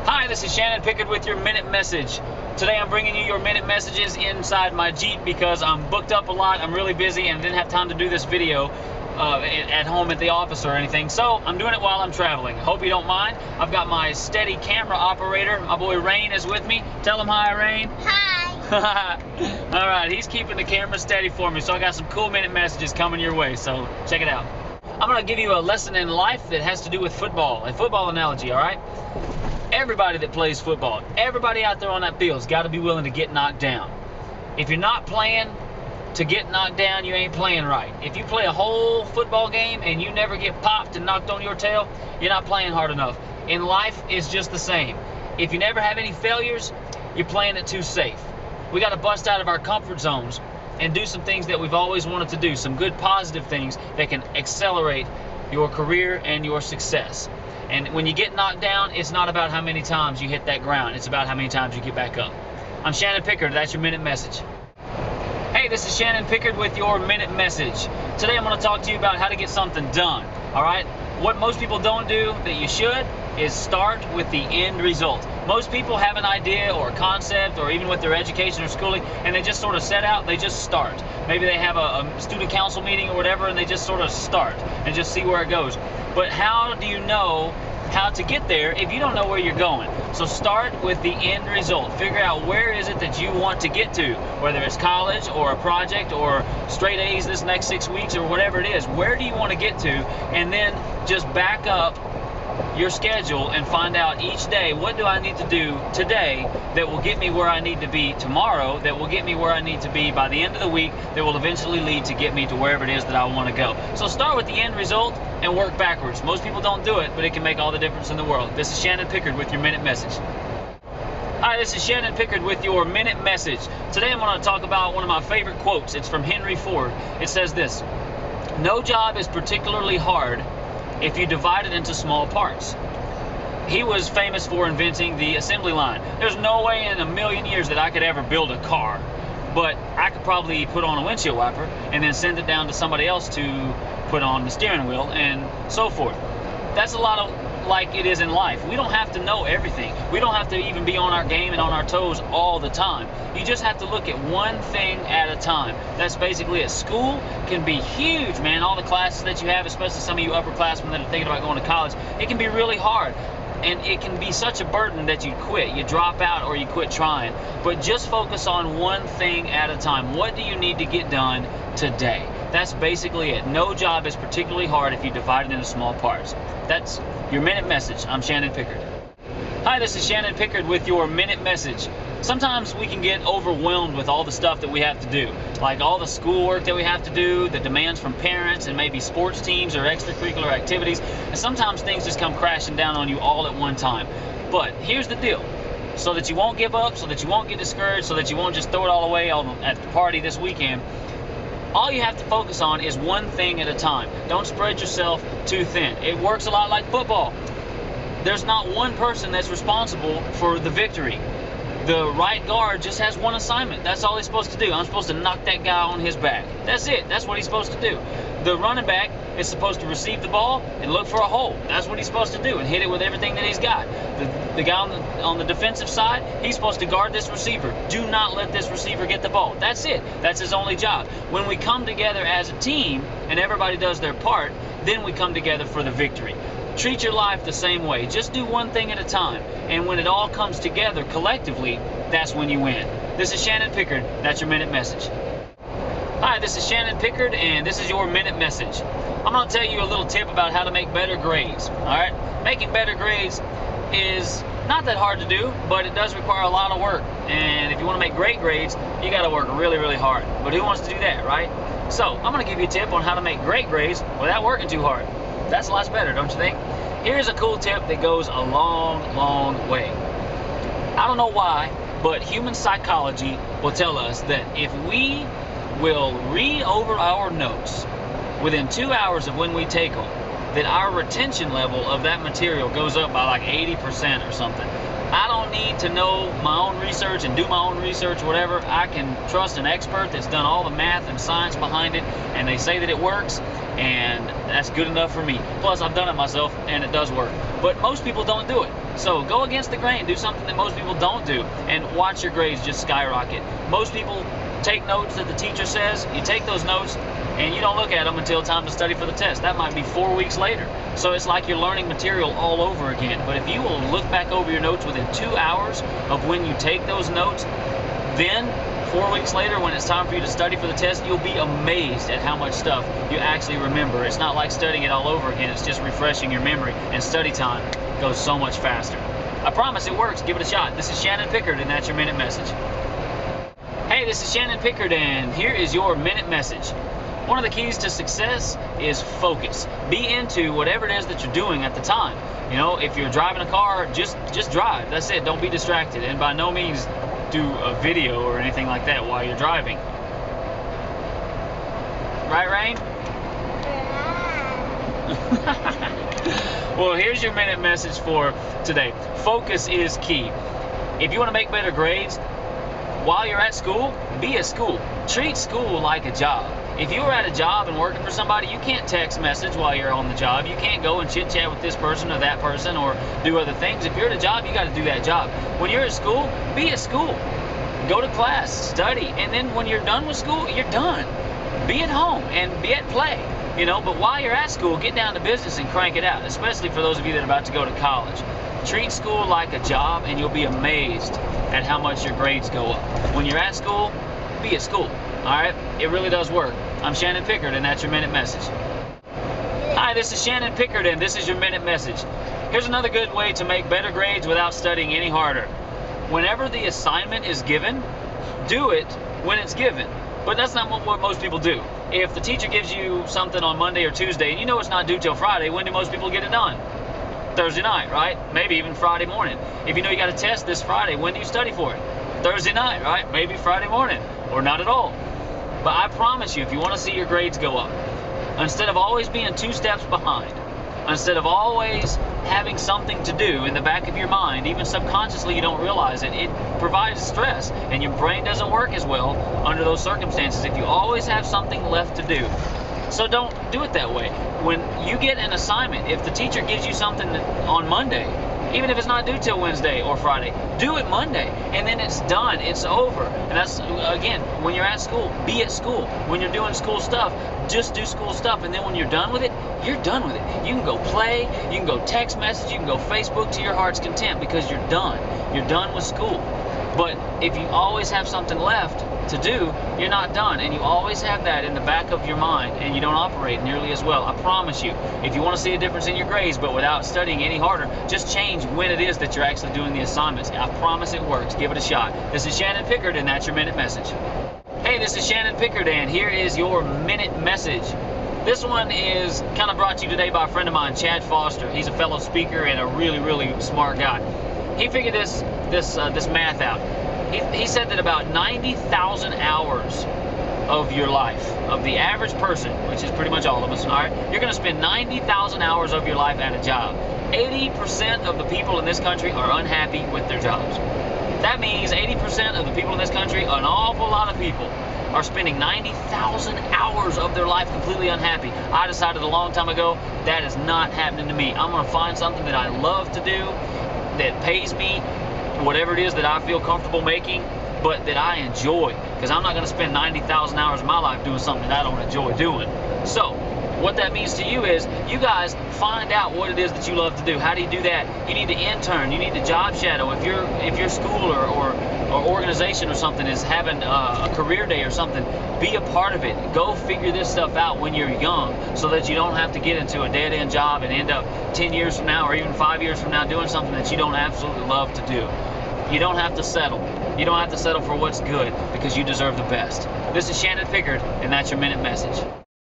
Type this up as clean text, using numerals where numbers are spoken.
Hi, this is Shannon Pickard with your Minute Message. Today I'm bringing you your Minute Messages inside my Jeep because I'm booked up a lot, I'm really busy, and didn't have time to do this video at home at the office or anything. So I'm doing it while I'm traveling. Hope you don't mind. I've got my steady camera operator, my boy Rain, is with me. Tell him hi, Rain. Hi. All right, he's keeping the camera steady for me, so I got some cool Minute Messages coming your way, so check it out. I'm going to give you a lesson in life that has to do with football, a football analogy, all right? Everybody that plays football, everybody out there on that field's got to be willing to get knocked down. If you're not playing to get knocked down, you ain't playing right. If you play a whole football game and you never get popped and knocked on your tail, you're not playing hard enough. In life, it's just the same. If you never have any failures, you're playing it too safe. We got to bust out of our comfort zones and do some things that we've always wanted to do, some good positive things that can accelerate your career and your success. And when you get knocked down, it's not about how many times you hit that ground. It's about how many times you get back up. I'm Shannon Pickard. That's your Minute Message. Hey, this is Shannon Pickard with your Minute Message. Today I'm going to talk to you about how to get something done. All right? What most people don't do that you should is start with the end result. Most people have an idea or a concept, or even with their education or schooling, and they just sort of set out, they just start. Maybe they have a student council meeting or whatever, and they just sort of start and just see where it goes. But how do you know how to get there if you don't know where you're going? So start with the end result. Figure out where is it that you want to get to, whether it's college or a project or straight A's this next 6 weeks or whatever it is. Where do you want to get to? And then just back up your schedule and find out each day, what do I need to do today that will get me where I need to be tomorrow, that will get me where I need to be by the end of the week, that will eventually lead to get me to wherever it is that I want to go. So start with the end result and work backwards. Most people don't do it, but it can make all the difference in the world. This is Shannon Pickard with your Minute Message. Hi, this is Shannon Pickard with your Minute Message. Today I'm going to talk about one of my favorite quotes. It's from Henry Ford. It says this: "No job is particularly hard if you divide it into small parts." He was famous for inventing the assembly line. There's no way in a million years that I could ever build a car, but I could probably put on a windshield wiper and then send it down to somebody else to put on the steering wheel and so forth. That's a lot of like it is in life. We don't have to know everything. We don't have to even be on our game and on our toes all the time. You just have to look at one thing at a time. That's basically it. School can be huge, man. All the classes that you have, especially some of you upperclassmen that are thinking about going to college, it can be really hard. And it can be such a burden that you quit. You drop out or you quit trying. But just focus on one thing at a time. What do you need to get done today? That's basically it. No job is particularly hard if you divide it into small parts. That's your Minute Message. I'm Shannon Pickard. Hi, this is Shannon Pickard with your Minute Message. Sometimes we can get overwhelmed with all the stuff that we have to do, like all the schoolwork that we have to do, the demands from parents and maybe sports teams or extracurricular activities, and sometimes things just come crashing down on you all at one time. But here's the deal. So that you won't give up, so that you won't get discouraged, so that you won't just throw it all away at the party this weekend, all you have to focus on is one thing at a time. Don't spread yourself too thin. It works a lot like football. There's not one person that's responsible for the victory. The right guard just has one assignment. That's all he's supposed to do. I'm supposed to knock that guy on his back. That's it. That's what he's supposed to do. The running back is supposed to receive the ball and look for a hole. That's what he's supposed to do and hit it with everything that he's got. The guy on the defensive side, he's supposed to guard this receiver. Do not let this receiver get the ball. That's it. That's his only job. When we come together as a team and everybody does their part, then we come together for the victory. Treat your life the same way. Just do one thing at a time. And when it all comes together collectively, that's when you win. This is Shannon Pickard. That's your Minute Message. Hi, this is Shannon Pickard, and this is your Minute Message. I'm going to tell you a little tip about how to make better grades. All right? Making better grades is not that hard to do, but it does require a lot of work. And if you want to make great grades, you got to work really, really hard. But who wants to do that, right? So I'm going to give you a tip on how to make great grades without working too hard. That's lots better, don't you think? Here's a cool tip that goes a long, long way. I don't know why, but human psychology will tell us that if we will read over our notes within 2 hours of when we take them, that our retention level of that material goes up by like 80% or something. I don't need to know my own research and do my own research, whatever. I can trust an expert that's done all the math and science behind it, and they say that it works, and that's good enough for me. Plus, I've done it myself, and it does work. But most people don't do it. So go against the grain, do something that most people don't do, and watch your grades just skyrocket. Most people take notes that the teacher says, you take those notes, and you don't look at them until time to study for the test. That might be 4 weeks later. So it's like you're learning material all over again. But if you will look back over your notes within 2 hours of when you take those notes, then 4 weeks later, when it's time for you to study for the test, you'll be amazed at how much stuff you actually remember. It's not like studying it all over again. It's just refreshing your memory, and study time goes so much faster. I promise it works. Give it a shot. This is Shannon Pickard, and that's your Minute Message. Hey, this is Shannon Pickard, and here is your Minute Message. One of the keys to success is focus. Be into whatever it is that you're doing at the time. You know, if you're driving a car, just drive. That's it. Don't be distracted. And by no means do a video or anything like that while you're driving. Right, Rain? Well, here's your Minute Message for today. Focus is key. If you want to make better grades while you're at school, be at school. Treat school like a job. If you are at a job and working for somebody, you can't text message while you're on the job. You can't go and chit chat with this person or that person or do other things. If you're at a job, you got to do that job. When you're at school, be at school. Go to class, study, and then when you're done with school, you're done. Be at home and be at play. You know, but while you're at school, get down to business and crank it out, especially for those of you that are about to go to college. Treat school like a job, and you'll be amazed at how much your grades go up. When you're at school, be at school. All right? It really does work. I'm Shannon Pickard, and that's your Minute Message. Hi, this is Shannon Pickard, and this is your Minute Message. Here's another good way to make better grades without studying any harder. Whenever the assignment is given, do it when it's given. But that's not what most people do. If the teacher gives you something on Monday or Tuesday, and you know it's not due till Friday, when do most people get it done? Thursday night, right? Maybe even Friday morning. If you know you got a test this Friday, when do you study for it? Thursday night, right? Maybe Friday morning, or not at all. But I promise you, if you want to see your grades go up, instead of always being 2 steps behind, instead of always having something to do in the back of your mind, even subconsciously you don't realize it, it provides stress, and your brain doesn't work as well under those circumstances if you always have something left to do. So don't do it that way. When you get an assignment, if the teacher gives you something on Monday, even if it's not due till Wednesday or Friday, do it Monday, and then it's done, it's over. And that's, again, when you're at school, be at school. When you're doing school stuff, just do school stuff, and then when you're done with it, you're done with it. You can go play, you can go text message, you can go Facebook to your heart's content, because you're done. You're done with school. But if you always have something left to do, you're not done, and you always have that in the back of your mind, and you don't operate nearly as well. I promise you, if you want to see a difference in your grades but without studying any harder, just change when it is that you're actually doing the assignments. I promise it works. Give it a shot. This is Shannon Pickard, and that's your Minute Message. Hey, this is Shannon Pickard, and here is your Minute Message. This one is kind of brought to you today by a friend of mine, Chad Foster. He's a fellow speaker and a really, really smart guy. He figured this math out. He said that about 90,000 hours of your life, of the average person, which is pretty much all of us, all right, you're going to spend 90,000 hours of your life at a job. 80% of the people in this country are unhappy with their jobs. That means 80% of the people in this country, an awful lot of people, are spending 90,000 hours of their life completely unhappy. I decided a long time ago that is not happening to me. I'm going to find something that I love to do, that pays me whatever it is that I feel comfortable making, but that I enjoy, because I'm not going to spend 90,000 hours of my life doing something that I don't enjoy doing. So what that means to you is, you guys find out what it is that you love to do. How do you do that? You need to intern. You need to job shadow. If your school or organization or something is having a career day or something, be a part of it. Go figure this stuff out when you're young, so that you don't have to get into a dead-end job and end up 10 years from now or even 5 years from now doing something that you don't absolutely love to do. You don't have to settle. You don't have to settle for what's good, because you deserve the best. This is Shannon Pickard, and that's your Minute Message.